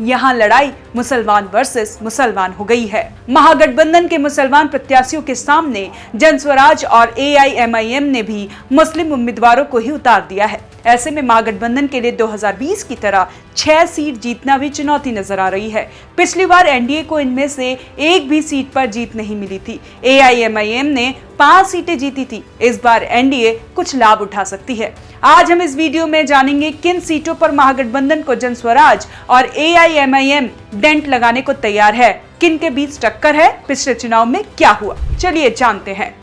यहाँ लड़ाई मुसलमान वर्सेस मुसलमान हो गई है। महागठबंधन के मुसलमान प्रत्याशियों के सामने जनस्वराज और AIMIM ने भी मुस्लिम उम्मीदवारों को ही उतार दिया है। ऐसे में महागठबंधन के लिए 2020 की तरह 6 सीट जीतना भी चुनौती नजर आ रही है। पिछली बार एनडीए को इनमें से एक भी सीट पर जीत नहीं मिली थी। AIMIM ने 5 सीटें जीती थी। इस बार एनडीए कुछ लाभ उठा सकती है। आज हम इस वीडियो में जानेंगे किन सीटों पर महागठबंधन को जनस्वराज और AIMIM डेंट लगाने को तैयार है, किन के बीच टक्कर है, पिछले चुनाव में क्या हुआ, चलिए जानते हैं।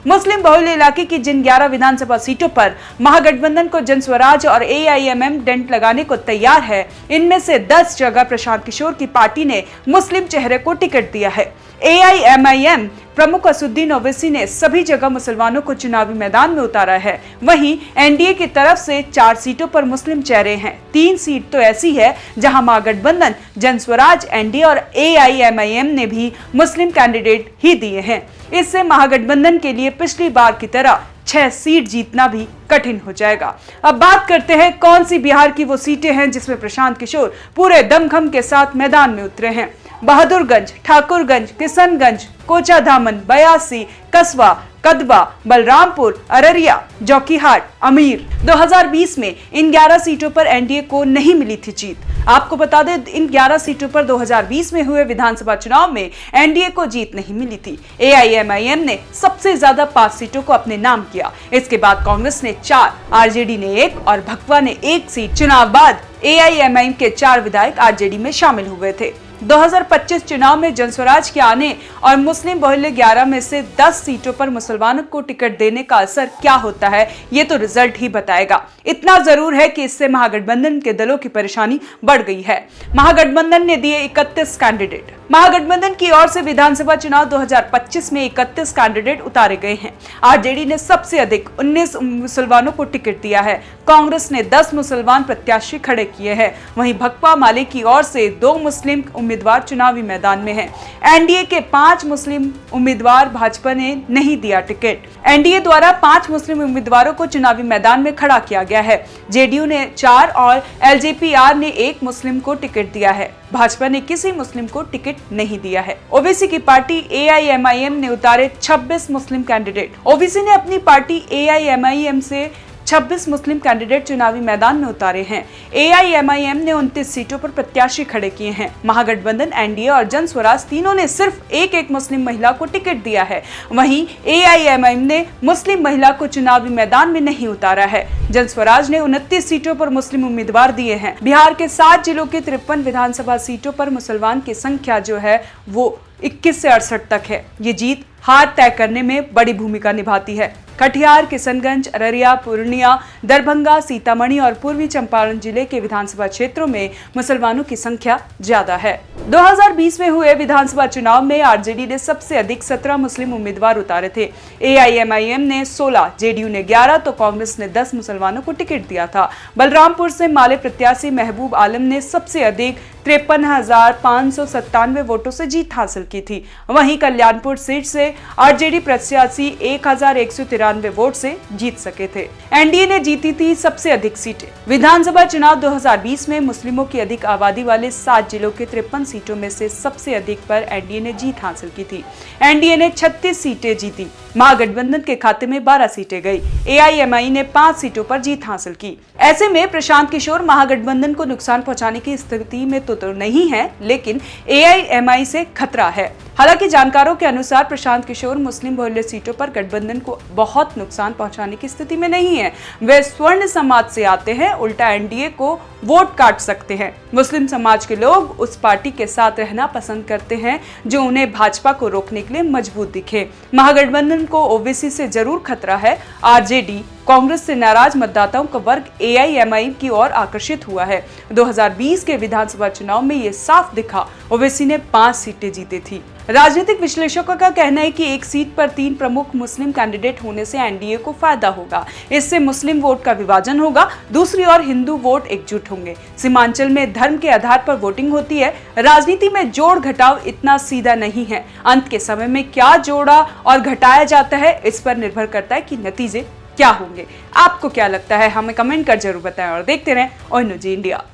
मुस्लिम बहुल इलाके की जिन 11 विधानसभा सीटों पर महागठबंधन को जनस्वराज और AIMIM डेंट लगाने को तैयार है, इनमें से 10 जगह प्रशांत किशोर की पार्टी ने मुस्लिम चेहरे को टिकट दिया है। AIMIM प्रमुख असुद्दीन ओवैसी ने सभी जगह मुसलमानों को चुनावी मैदान में उतारा है। वहीं एनडीए की तरफ से 4 सीटों पर मुस्लिम चेहरे हैं। 3 सीट तो ऐसी है जहां महागठबंधन, जनस्वराज, एनडीए और AIMIM ने भी मुस्लिम कैंडिडेट ही दिए हैं। इससे महागठबंधन के लिए पिछली बार की तरह 6 सीट जीतना भी कठिन हो जाएगा। अब बात करते हैं कौन सी बिहार की वो सीटें हैं जिसमें प्रशांत किशोर पूरे दमखम के साथ मैदान में उतरे हैं। बहादुरगंज, ठाकुरगंज, किशनगंज, कोचाधामन, बयासी, कसबा, कदवा, बलरामपुर, अररिया, जोकीहाट, अमीर। 2020 में इन 11 सीटों पर एनडीए को नहीं मिली थी जीत। आपको बता दें, इन 11 सीटों पर 2020 में हुए विधानसभा चुनाव में एनडीए को जीत नहीं मिली थी। AIMIM ने सबसे ज्यादा 5 सीटों को अपने नाम किया। इसके बाद कांग्रेस ने 4, आरजेडी ने 1 और भकपा ने 1 सीट। चुनाव बाद AIMIM के 4 विधायक आरजेडी में शामिल हुए थे। 2025 चुनाव में जनस्वराज के आने और मुस्लिम बहुल्य 11 में से 10 सीटों पर मुसलमानों को टिकट देने का असर क्या होता है, ये तो रिजल्ट ही बताएगा। इतना जरूर है कि इससे महागठबंधन के दलों की परेशानी बढ़ गई है। महागठबंधन ने दिए 31 कैंडिडेट। महागठबंधन की ओर से विधानसभा चुनाव 2025 में 31 कैंडिडेट उतारे गए हैं। आरजेडी ने सबसे अधिक 19 मुसलमानों को टिकट दिया है। कांग्रेस ने 10 मुसलमान प्रत्याशी खड़े किए हैं। वहीं भकपा माले की ओर से 2 मुस्लिम उम्मीदवार चुनावी मैदान में हैं। एनडीए के 5 मुस्लिम उम्मीदवार भाजपा ने नहीं दिया टिकट। एनडीए द्वारा 5 मुस्लिम उम्मीदवारों को चुनावी मैदान में खड़ा किया गया है। जेडीयू ने 4 और LJPR ने 1 मुस्लिम को टिकट दिया है। भाजपा ने किसी मुस्लिम को टिकट नहीं दिया है। ओवैसी की पार्टी AIMIM ने उतारे 26 मुस्लिम कैंडिडेट। ओवैसी ने अपनी पार्टी AIMIM से 26 मुस्लिम कैंडिडेट चुनावी मैदान में उतारे हैं। AIMIM ने 29 सीटों पर प्रत्याशी खड़े किए हैं। महागठबंधन, एनडीए और जनस्वराज तीनों ने सिर्फ एक मुस्लिम महिला को टिकट दिया है। वहीं AIMIM ने मुस्लिम महिला को चुनावी मैदान में नहीं उतारा है। जनस्वराज ने 29 सीटों पर मुस्लिम उम्मीदवार दिए हैं। बिहार के 7 जिलों के 53 विधानसभा सीटों पर मुसलमान की संख्या जो है वो 21 से 68 तक है। ये जीत हार तय करने में बड़ी भूमिका निभाती है। कटिहार, किशनगंज, अररिया, पूर्णिया, दरभंगा, सीतामढ़ी और पूर्वी चंपारण जिले के विधानसभा क्षेत्रों में मुसलमानों की संख्या ज्यादा है। 2020 में हुए विधानसभा चुनाव में आरजेडी ने सबसे अधिक 17 मुस्लिम उम्मीदवार उतारे थे। AIMIM ने 16, जेडीयू ने 11 तो कांग्रेस ने 10 मुसलमानों को टिकट दिया था। बलरामपुर से माले प्रत्याशी महबूब आलम ने सबसे अधिक 53,597 वोटों से जीत हासिल की थी। वहीं कल्याणपुर सीट से आरजेडी प्रत्याशी 1,193 वोट से जीत सके थे। एनडीए ने जीती थी सबसे अधिक सीटें। विधानसभा चुनाव 2020 में मुस्लिमों की अधिक आबादी वाले 7 जिलों के 53 सीटों में से सबसे अधिक पर एनडीए ने जीत हासिल की थी। एनडीए ने 36 सीटें जीती। महागठबंधन के खाते में 12 सीटें गई। AIMI ने 5 सीटों पर जीत हासिल की। ऐसे में प्रशांत किशोर महागठबंधन को नुकसान पहुंचाने की स्थिति में तो नहीं है, लेकिन AIMI से खतरा है। हालांकि जानकारों के अनुसार प्रशांत किशोर मुस्लिम बहुल्य सीटों पर गठबंधन को बहुत नुकसान पहुंचाने की स्थिति में नहीं है। वे स्वर्ण समाज से आते हैं, उल्टा एनडीए को वोट काट सकते हैं। मुस्लिम समाज के लोग उस पार्टी के साथ रहना पसंद करते हैं जो उन्हें भाजपा को रोकने के लिए मजबूत दिखे। महागठबंधन को ओवैसी से जरूर खतरा है। आरजेडी, कांग्रेस से नाराज मतदाताओं का वर्ग AIMI की ओर आकर्षित हुआ है। 2020 के विधानसभा चुनाव में ये साफ दिखा। ओवैसी ने 5 सीटें जीती थी। राजनीतिक विश्लेषकों का कहना है कि एक सीट पर 3 प्रमुख मुस्लिम कैंडिडेट होने से एनडीए को फायदा होगा। इससे मुस्लिम वोट का विभाजन होगा, दूसरी ओर हिंदू वोट एकजुट होंगे। सीमांचल में धर्म के आधार पर वोटिंग होती है। राजनीति में जोड़ घटाव इतना सीधा नहीं है। अंत के समय में क्या जोड़ा और घटाया जाता है, इस पर निर्भर करता है कि नतीजे क्या होंगे। आपको क्या लगता है, हमें कमेंट कर जरूर बताएं और देखते रहें ओएनओजी इंडिया।